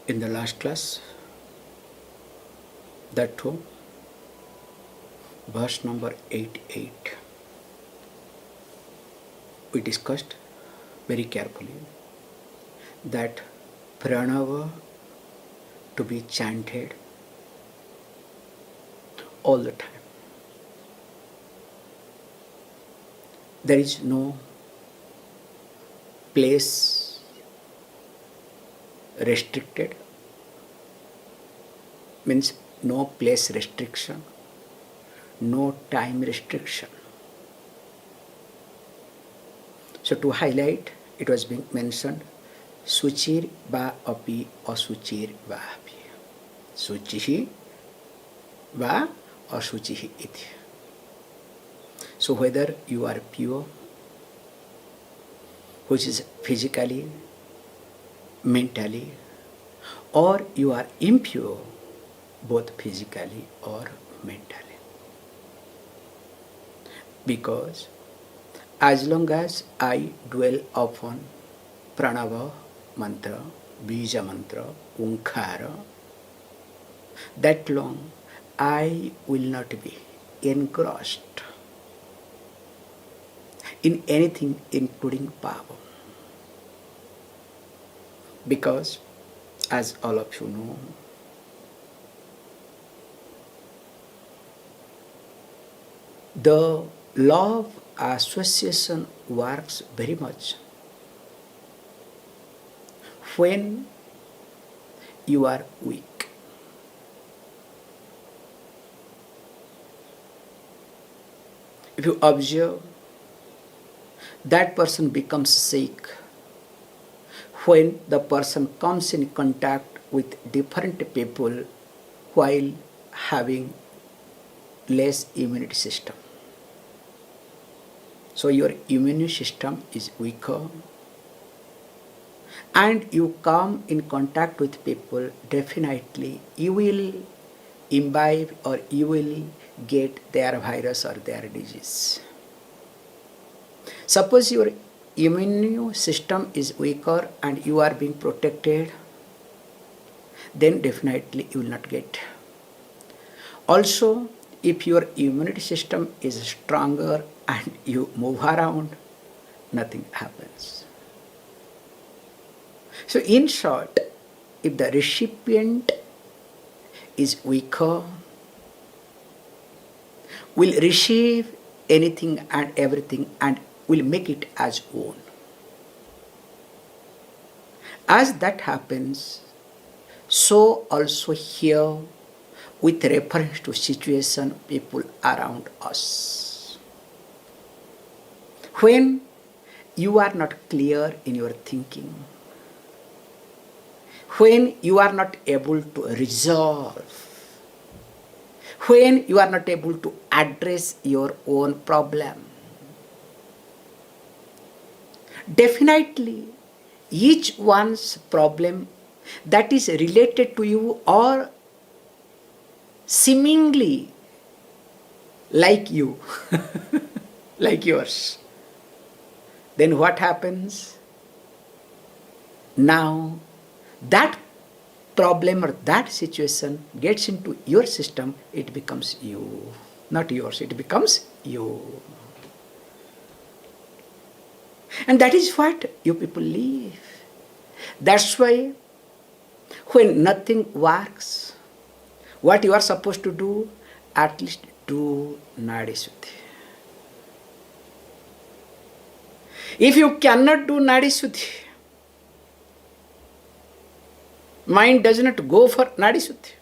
In the last class, that too, verse number 88, we discussed very carefully that pranava to be chanted all the time. There is no place restricted, means no place restriction, no time restriction. So to highlight, it was being mentioned, suchir va api asuchir va api. Suchihi va asuchihi iti. So whether you are pure, which is physically, mentally, or you are impure, both physically or mentally. Because as long as I dwell upon pranava mantra, bija mantra, unkara, that long I will not be engrossed in anything including power. Because as all of you know, the law of association works very much when you are weak. If you observe, that person becomes sick when the person comes in contact with different people while having less immunity system. So your immune system is weaker, and you come in contact with people, definitely you will imbibe or you will get their virus or their disease. Suppose your immune system is weaker and you are being protected, then definitely you will not get. Also, if your immunity system is stronger and you move around, nothing happens. So in short, if the recipient is weaker, will receive anything and everything and will make it as own. As that happens, so also here with reference to situation, people around us. When you are not clear in your thinking, when you are not able to resolve, when you are not able to address your own problem, definitely each one's problem that is related to you or seemingly like you, like yours, then what happens? Now that problem or that situation gets into your system, it becomes you, not yours, it becomes you. And that is what you people live. That's why when nothing works, what you are supposed to do, at least do nadis. If you cannot do nadis, mind does not go for nadisuddhi,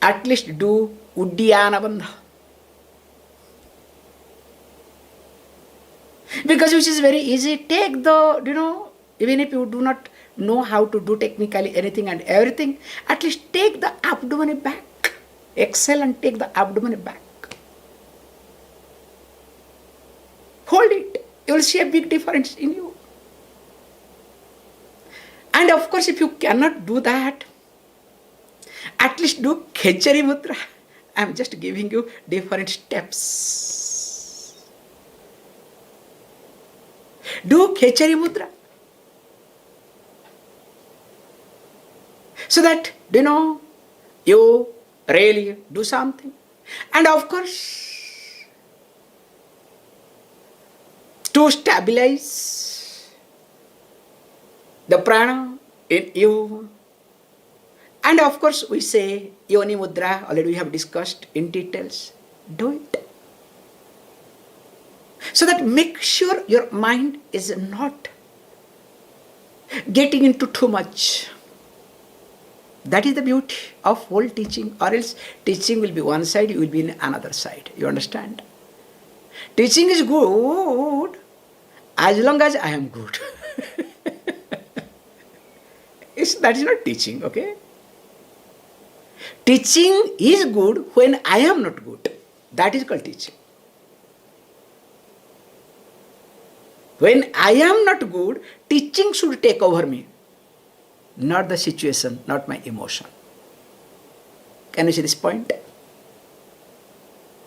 at least do uddiyana bandha. Because which is very easy, take the, even if you do not know how to do technically anything and everything, at least take the abdomen back. Exhale and take the abdomen back. Hold it. You will see a big difference in you. And of course, if you cannot do that, at least do Khechari Mudra. I am just giving you different steps. Do Khechari Mudra. So that, you really do something. And of course, to stabilize the prana in you. And of course, we say Yoni Mudra, already we have discussed in details. Do it. So that make sure your mind is not getting into too much. That is the beauty of whole teaching, or else teaching will be one side, you will be in another side. You understand? Teaching is good as long as I am good. That is not teaching, okay? Teaching is good when I am not good. That is called teaching. When I am not good, teaching should take over me. Not the situation, not my emotion. Can you see this point?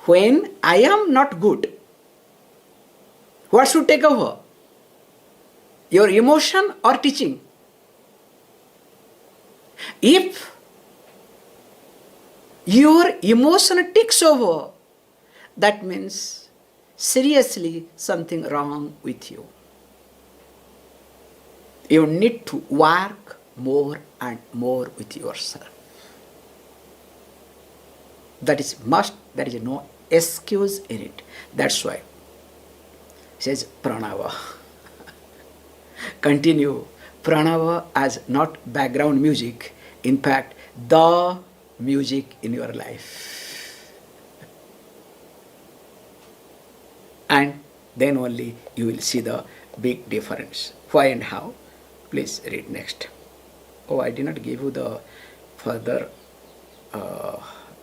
When I am not good, what should take over? Your emotion or teaching? If your emotion takes over, that means seriously something wrong with you. You need to work more and more with yourself. That is must, there is no excuse in it. That's why it says pranava. Continue. Pranava as not background music, in fact, the music in your life. And then only you will see the big difference. Why and how? Please read next. Oh, I did not give you the further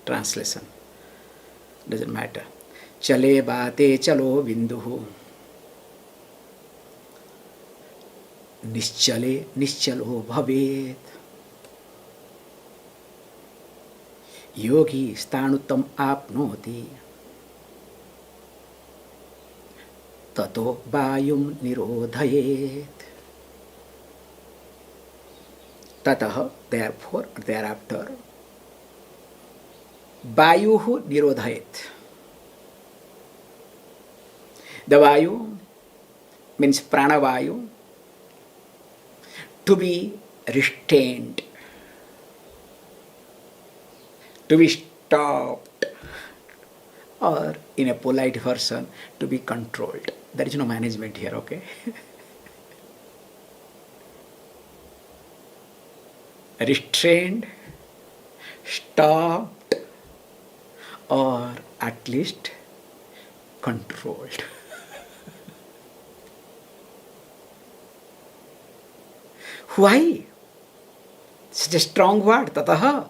translation. Doesn't matter. Chale bate chalo binduhu. Nischale nischalo bhavet. Yogi stanutam apnoti. Tato vayum nirodhayet. Tatah, therefore, thereafter, vayuhu nirodhayet. The vayu means prana vayu, to be restrained, to be stopped, or in a polite version, to be controlled. There is no management here, okay? Restrained, stopped, or at least controlled. Why? Such a strong word, tataha.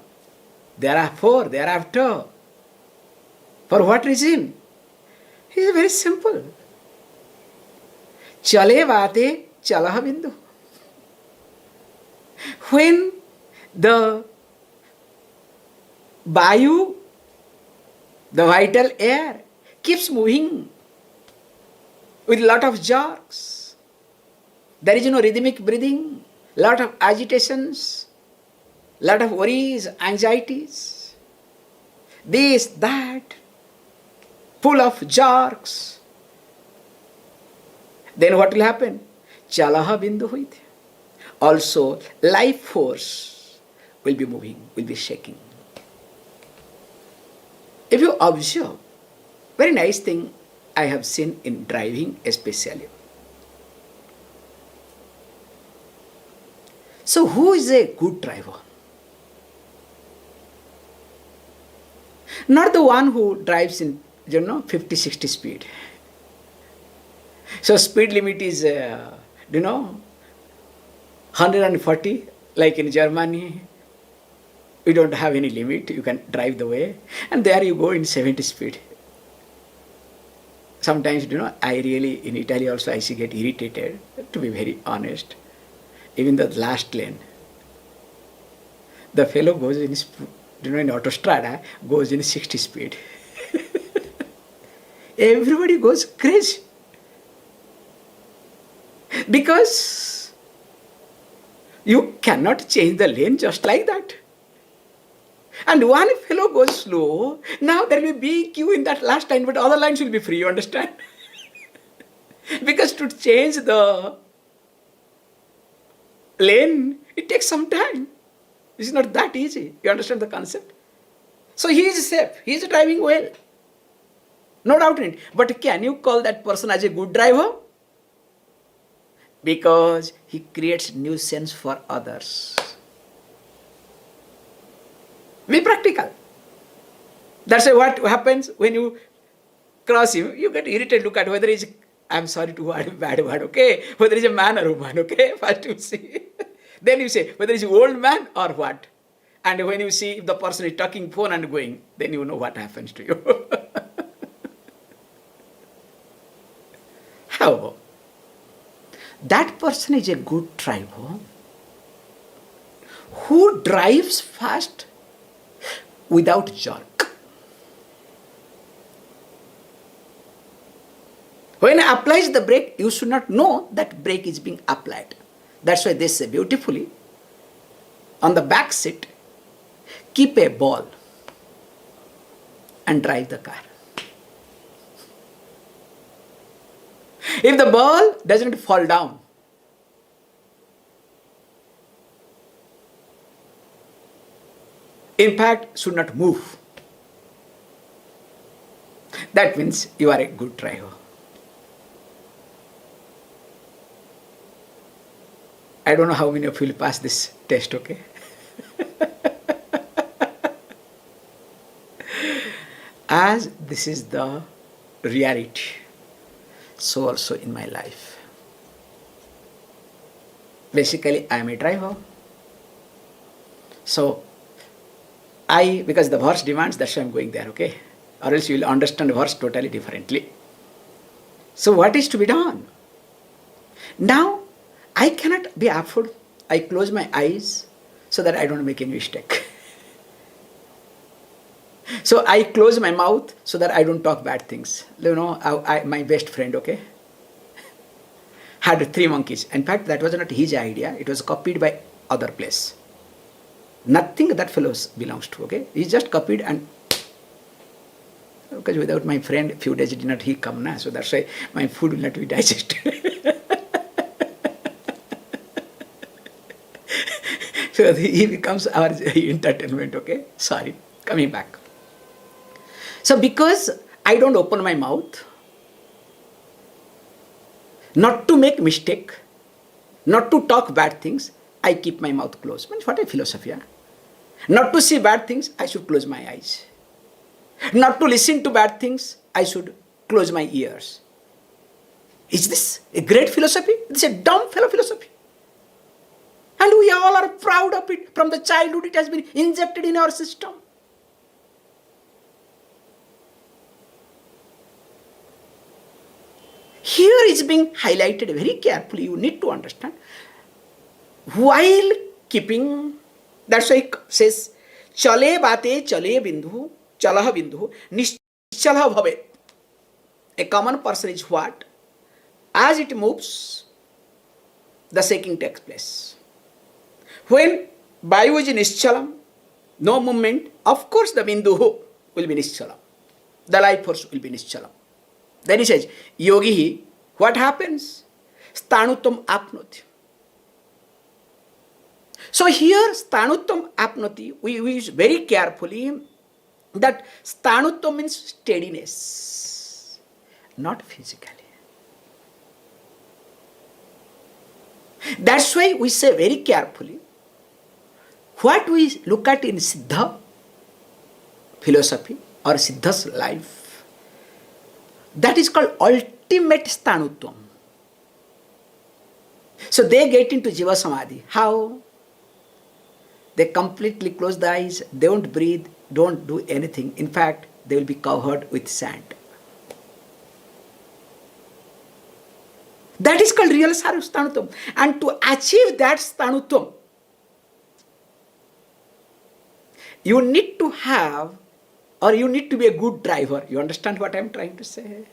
Therefore, thereafter. For what reason? It is very simple. Chale vate chalaha bindu. When the vayu, the vital air, keeps moving with lot of jerks, there is no rhythmic breathing, lot of agitations, lot of worries, anxieties, this, that, full of jerks. Then what will happen? Chalaha bindu huit. Also, life force will be moving, will be shaking. If you observe, very nice thing I have seen in driving especially. So who is a good driver? Not the one who drives in, 50, 60 speed. So speed limit is, 140, like in Germany. We don't have any limit, you can drive the way. And there you go in 70 speed. Sometimes, I really, in Italy also, I get irritated, to be very honest. Even the last lane. The fellow goes in, in autostrada, goes in 60 speed. Everybody goes crazy. You cannot change the lane just like that. And one fellow goes slow, now there will be queue in that last line, but other lines will be free, you understand? Because to change the lane, it takes some time. It's not that easy. You understand the concept? So he is safe. He is driving well. No doubt in it. But can you call that person as a good driver? Because he creates nuisance for others. Be practical. That's why what happens when you cross him, you get irritated, look at whether he's, I'm sorry to word, bad word, okay? Whether he's a man or woman, okay? First you see. Then you say, whether he's an old man or what. And when you see if the person is talking phone and going, then you know what happens to you. How? That person is a good driver who drives fast without jerk. When he applies the brake, you should not know that brake is being applied. That's why they say beautifully, on the back seat, keep a ball and drive the car. If the ball doesn't fall down, in fact, should not move. That means you are a good driver. I don't know how many of you will pass this test, okay? As this is the reality, so also in my life. Basically, I am a driver. So, because the verse demands, that's why I am going there, okay? Or else you will understand the verse totally differently. So, what is to be done? Now, I cannot be afford. I close my eyes so that I don't make any mistake. So I close my mouth so that I don't talk bad things. You know, my best friend, okay, had 3 monkeys. In fact, that was not his idea. It was copied by other place. Nothing that fellow belongs to, okay. He just copied and, because without my friend, few days did not he come now. So that's why my food will not be digested. So he becomes our entertainment, okay. Sorry, coming back. So because I don't open my mouth, not to make mistake, not to talk bad things, I keep my mouth closed. Means what a philosophy, huh? Not to see bad things, I should close my eyes. Not to listen to bad things, I should close my ears. Is this a great philosophy? It's a dumb fellow philosophy. And we all are proud of it. From the childhood, it has been injected in our system. Here is being highlighted very carefully. You need to understand. While keeping, that's why it says, chale bate chale bindhu, chalah bindhu, nischala bhavet. A common person is what? As it moves, the shaking takes place. When Vayu is nischalam, no movement, of course the bindu will be nischalam. The life force will be nischalam. Then he says, yogi, what happens? Stanutam apnoti. So here, stanutam apnoti, we use very carefully that stanutam means steadiness, not physically. That's why we say very carefully, what we look at in Siddha philosophy or Siddha's life, that is called ultimate stanutvam. So they get into Jiva Samadhi. How? They completely close the eyes, they don't breathe, don't do anything. In fact, they will be covered with sand. That is called real stanutvam. And to achieve that stanutvam, you need to have, or you need to be a good driver. You understand what I am trying to say?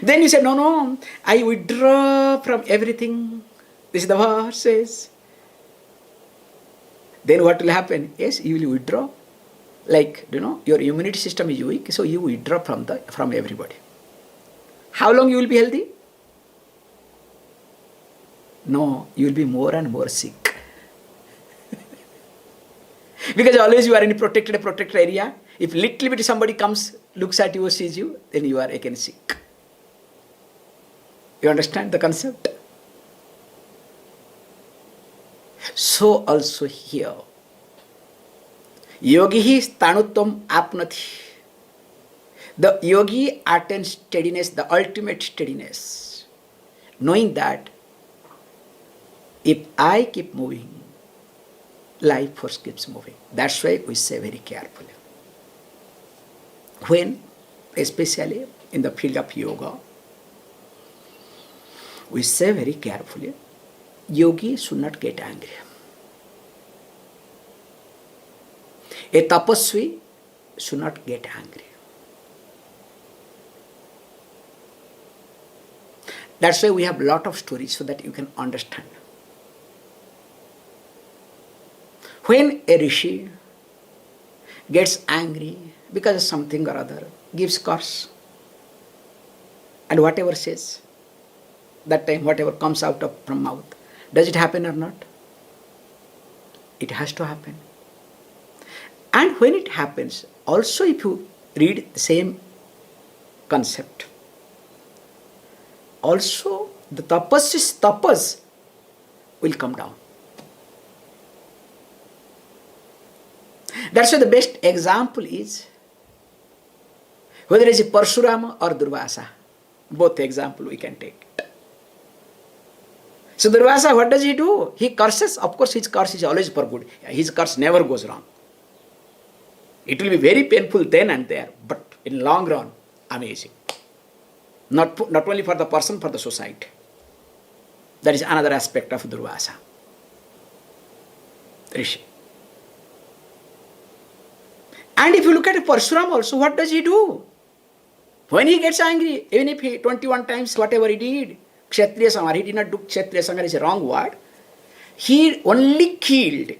Then you say, no, I withdraw from everything. This is the verse says. Then what will happen? Yes, you will withdraw. Like, your immunity system is weak, so you withdraw from everybody. How long you will be healthy? No, you will be more and more sick. Because always you are in a protected area. If little bit somebody comes, looks at you, sees you, then you are again sick. You understand the concept? So also here. Yogi hi stanutvam apnati. The yogi attains steadiness, the ultimate steadiness, knowing that if I keep moving, life force keeps moving. That's why we say very carefully. When, especially in the field of yoga, we say very carefully, yogi should not get angry. A tapasvi should not get angry. That's why we have a lot of stories so that you can understand. When a rishi gets angry because of something or other, gives curse, and whatever says, that time whatever comes out from mouth, does it happen or not? It has to happen. And when it happens, also if you read the same concept, also the tapas will come down. That's why the best example is whether it is Parshurama or Durvasa. Both example we can take. So Durvasa, what does he do? He curses. Of course, his curse is always for good. His curse never goes wrong. It will be very painful then and there, but in long run, amazing. Not only for the person, for the society. That is another aspect of Durvasa. Rishi. And if you look at Parshuram also, what does he do? When he gets angry, even if he 21 times whatever he did, Kshatriya Samhar, he did not do Kshatriya Samhar, is a wrong word. He only killed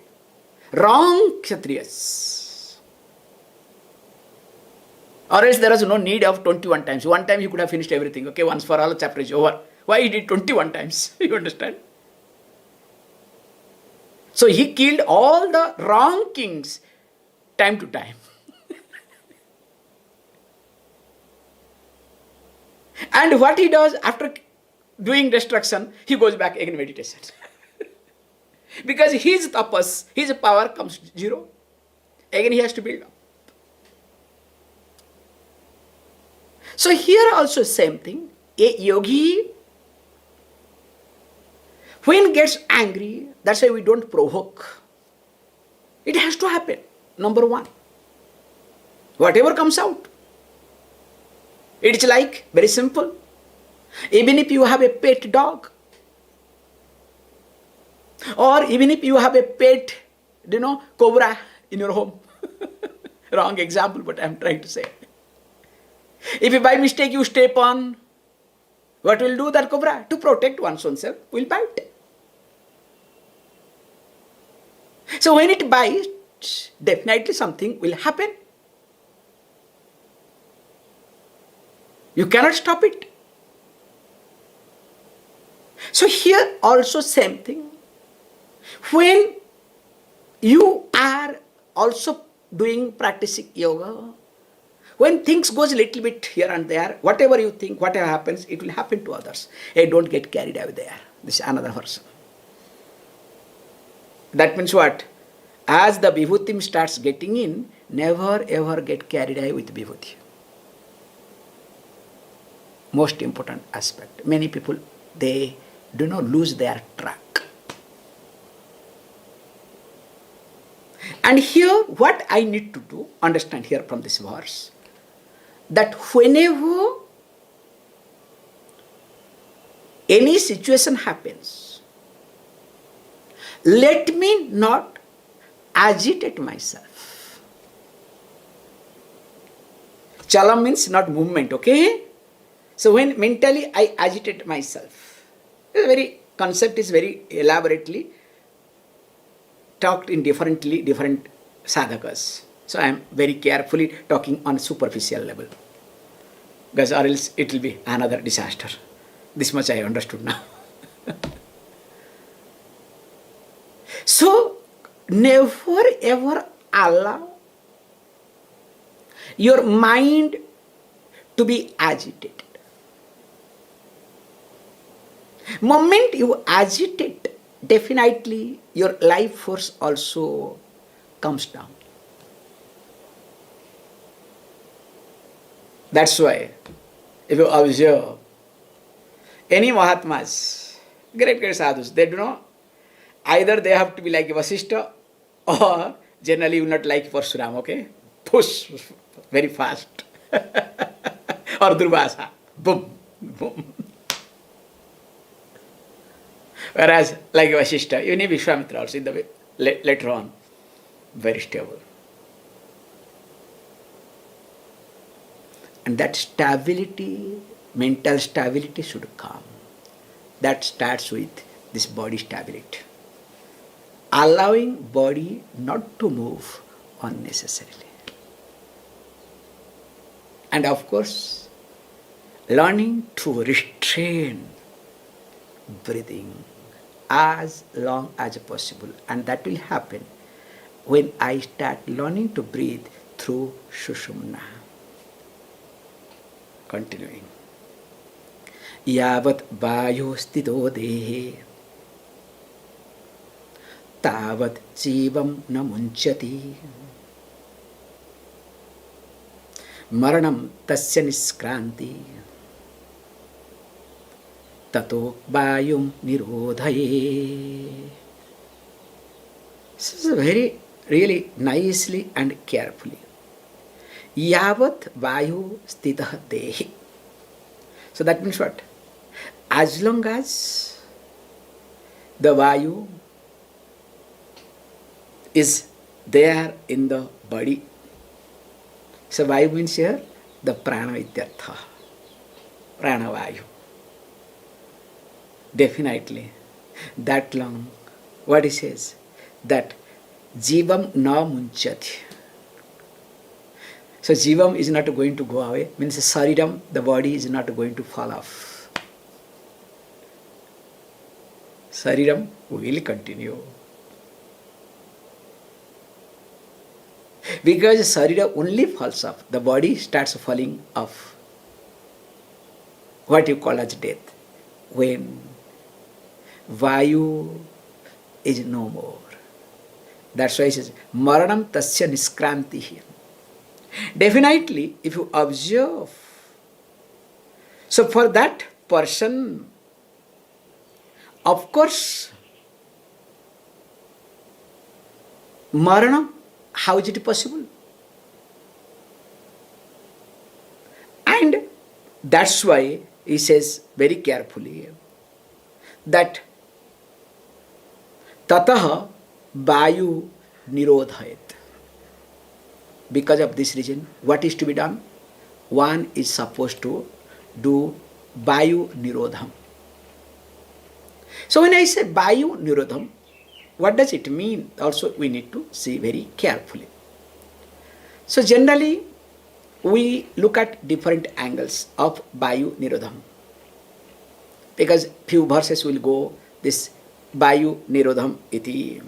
wrong Kshatriyas. Or else there was no need of 21 times. One time he could have finished everything. Okay, once for all, the chapter is over. Why he did 21 times? You understand? So he killed all the wrong kings time to time. And what he does after doing destruction, he goes back again meditation. Because his tapas, his power comes zero. Again he has to build up. So here also same thing. A yogi, when gets angry, that's why we don't provoke. It has to happen. Number one. Whatever comes out. It's like, very simple. Even if you have a pet dog, or even if you have a pet, cobra in your home. Wrong example, but I'm trying to say. If by mistake you step on, what will do that cobra? To protect one's own self, will bite. So when it bites, definitely something will happen. You cannot stop it. So here also same thing. When you are also practicing yoga, when things goes a little bit here and there, whatever you think, whatever happens, it will happen to others. Hey, don't get carried away there. This is another person. That means what? As the vibhuti starts getting in, never ever get carried away with vibhuti. Most important aspect. Many people, they do not lose their track. And here, what I need to do, understand here from this verse, that whenever any situation happens, let me not agitate myself. Chala means not movement, okay? So when mentally I agitate myself, it's a very concept is very elaborately talked in different sadhakas. So I am very carefully talking on superficial level, because or else it will be another disaster. This much I understood now. So never ever allow your mind to be agitated. Moment you agitate, definitely your life force also comes down. That's why, if you observe any Mahatmas, great sadhus, they do not, either they have to be like Vasishtha, or generally you not like Parsuram, okay? Push very fast. Or Durvasa, boom, boom. Whereas like Vasishtha, even Vishwamitra also in the way, later on, very stable. And that stability, mental stability should come. That starts with this body stability. Allowing body not to move unnecessarily. And of course, learning to restrain breathing as long as possible. And that will happen when I start learning to breathe through Sushumna. Continuing. Yavat vayu stito dehe tavat jivam na munchati maranam tasya niskranti tato vayum nirodhaye. This is very, really nicely and carefully. Yavat vayu stitah dehi. So that means what? As long as the vayu is there in the body. So vayu means here the prana ityartha. Prana vayu. Definitely. That long, what he says? That jivam na munchati. So jivam is not going to go away, means sariram, the body is not going to fall off. Sariram will continue. Because sarira only falls off, the body starts falling off. What you call as death. When vayu is no more. That's why it says, maranam tasya niskranti. Definitely, if you observe, so for that person, of course, marana, how is it possible? And that's why he says very carefully that tataha vayu nirodhayat. Because of this reason, what is to be done? One is supposed to do vayu nirodham. So when I say vayu nirodham, what does it mean? Also we need to see very carefully. So generally, we look at different angles of vayu nirodham. Because few verses will go this vayu nirodham iti.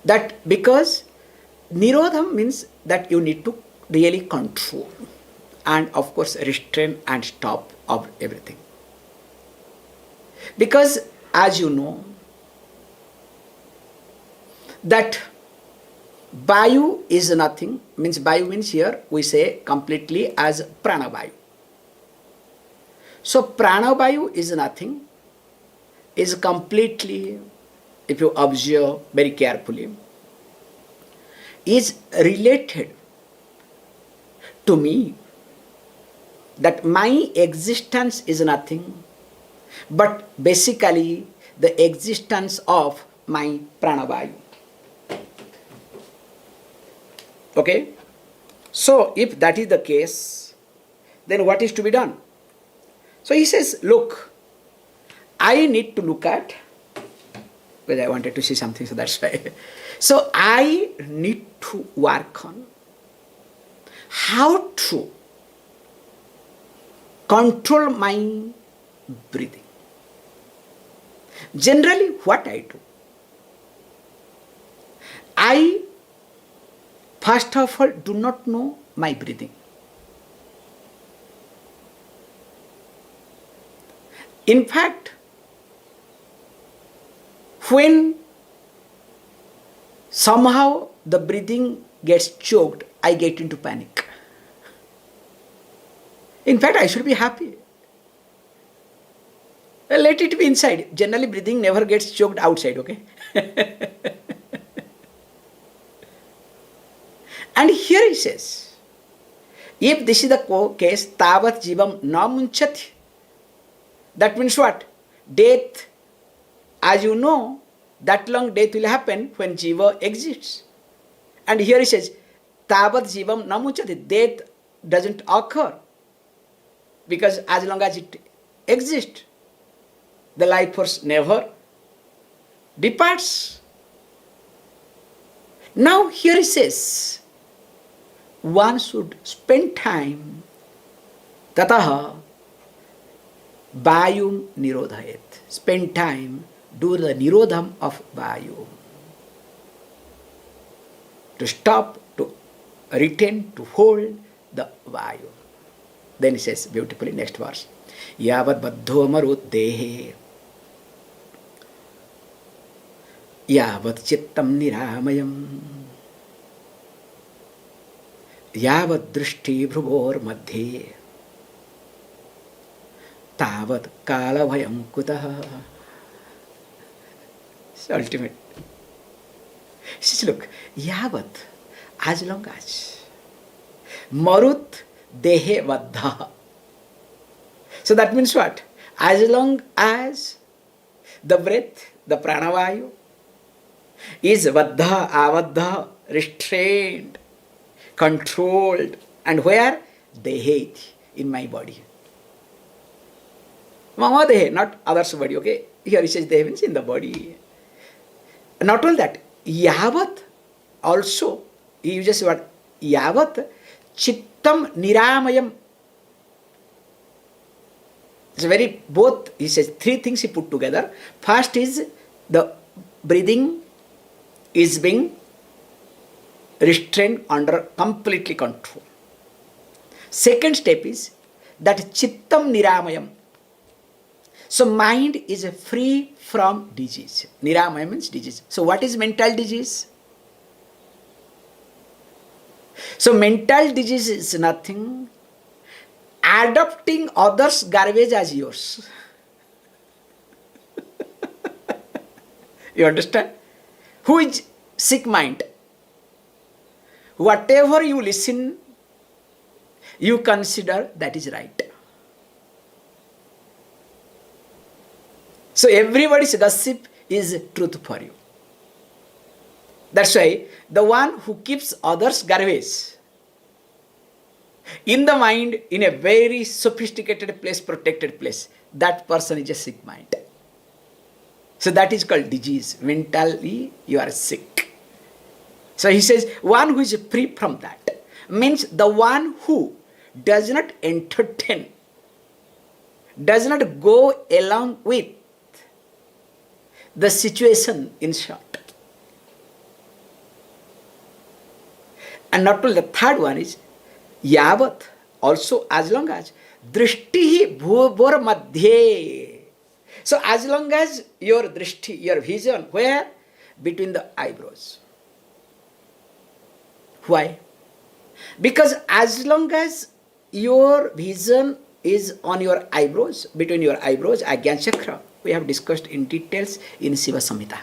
That because nirodham means that you need to really control and of course restrain and stop of everything. Because as you know that vayu is nothing, means vayu means here we say completely as prana vayu. So prana vayu is nothing, is completely, if you observe very carefully, is related to me, that my existence is nothing but basically the existence of my pranavayu. Okay? So if that is the case, then what is to be done? So he says, look, I need to look at, because I wanted to see something, so that's why. So I need to work on how to control my breathing. Generally, what I do, I first of all do not know my breathing. In fact, when somehow the breathing gets choked, I get into panic. In fact, I should be happy. Well, let it be inside. Generally, breathing never gets choked outside, okay? And here he says, if this is the case, tavat jivam na munchati. That means what? Death, as you know, that long death will happen when jiva exists. And here he says, tavat jivam na munchati. Death doesn't occur, because as long as it exists, the life force never departs. Now here he says, one should spend time, tataha vayum nirodhayet. Spend time, do the nirodham of vayu. To stop, to retain, to hold the vayu. Then he says beautifully, next verse, yavat baddho marut dehe yavat chittam niramayam yavat drishti bhruvor madhye tavat kala bhayam kutah. It's ultimate. He says, look, yavat, as long as marut dehe vaddha. So that means what? As long as the breath, the pranavayu, is vaddha, avaddha, restrained, controlled, and where? Dehe, in my body. Mama dehe, not others' body, okay? Here he says dehe means in the body. Not only that, yavat also, he uses what? Yavat chittam niramayam. It's very, both, he says, three things he put together. First is the breathing is being restrained under completely control. Second step is that chittam niramayam. So mind is free from disease. Niramayam means disease. So what is mental disease? So mental disease is nothing. Adopting others' garbage as yours. You understand? Who is sick mind? Whatever you listen, you consider that is right. So everybody's gossip is truth for you. That's why the one who keeps others' garbage in the mind, in a very sophisticated place, protected place, that person is a sick mind. So that is called disease. Mentally, you are sick. So he says, one who is free from that means the one who does not entertain, does not go along with the situation, in short. And not only the third one is yavat, also as long as drishti bhuvor madhye. So as long as your drishti, your vision, where? Between the eyebrows. Why? Because as long as your vision is on your eyebrows, between your eyebrows, Ajna Chakra, we have discussed in details in Shiva Samhita.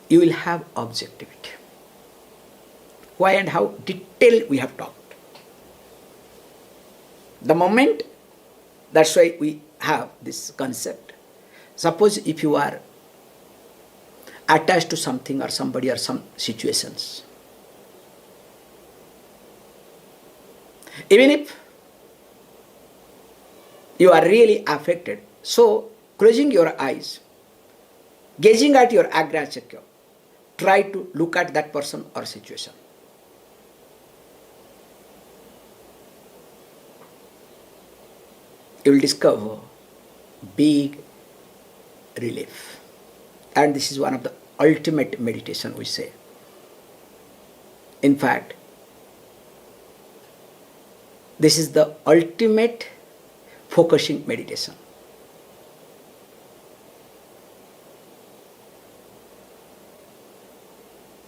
You will have objectivity. Why and how? Detail we have talked. The moment, that's why we have this concept. Suppose if you are attached to something or somebody or some situations, even if you are really affected. So, closing your eyes, gazing at your agra chakra, try to look at that person or situation. You will discover big relief. And this is one of the ultimate meditation, we say. In fact, this is the ultimate focusing meditation.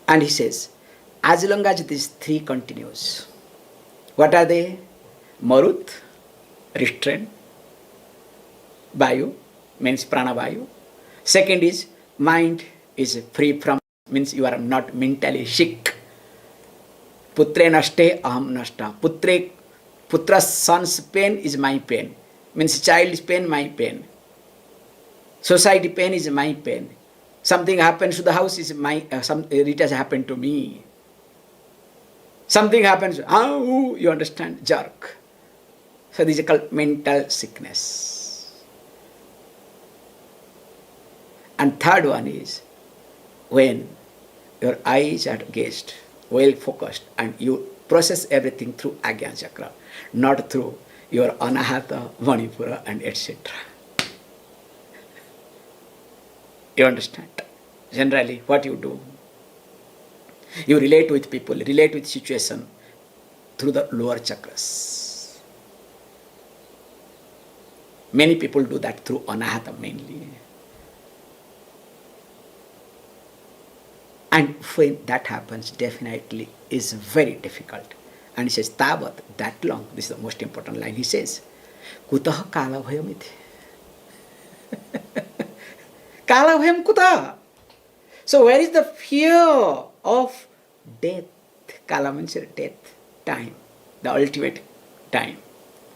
And he says, as long as these three continues, what are they? Marut, restraint, Vayu, means prana Vayu. Second is, mind is free from, means you are not mentally sick. Putre naste aham nasta. Putra's son's pain is my pain. Means child's pain, my pain. Society pain is my pain. Something happens to the house is my, it has happened to me. Something happens, you understand, jerk. So this is called mental sickness. And third one is when your eyes are gazed, well focused, and you process everything through Agya Chakra, not through your Anahata, Manipura, and etc. You understand? Generally, what you do? You relate with people, relate with situation through the lower chakras. Many people do that through Anahata mainly. And when that happens, definitely is very difficult. And he says, Tavat, that long, this is the most important line. He says, Kutaha kala bhayamiti. Kala bhayam kutaha. So where is the fear of death? Kala means death, time, the ultimate time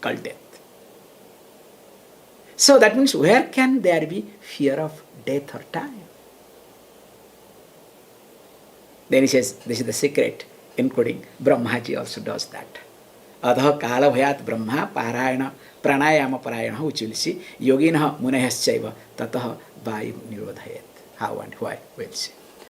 called death. So that means where can there be fear of death or time? Then he says, this is the secret, including Brahmaji also does that. Adha kala bhayat brahma parayana pranayama parayana, which you will see, yoginaha munayas chaiva tataha vayu nirodhayat. How and why, we'll see.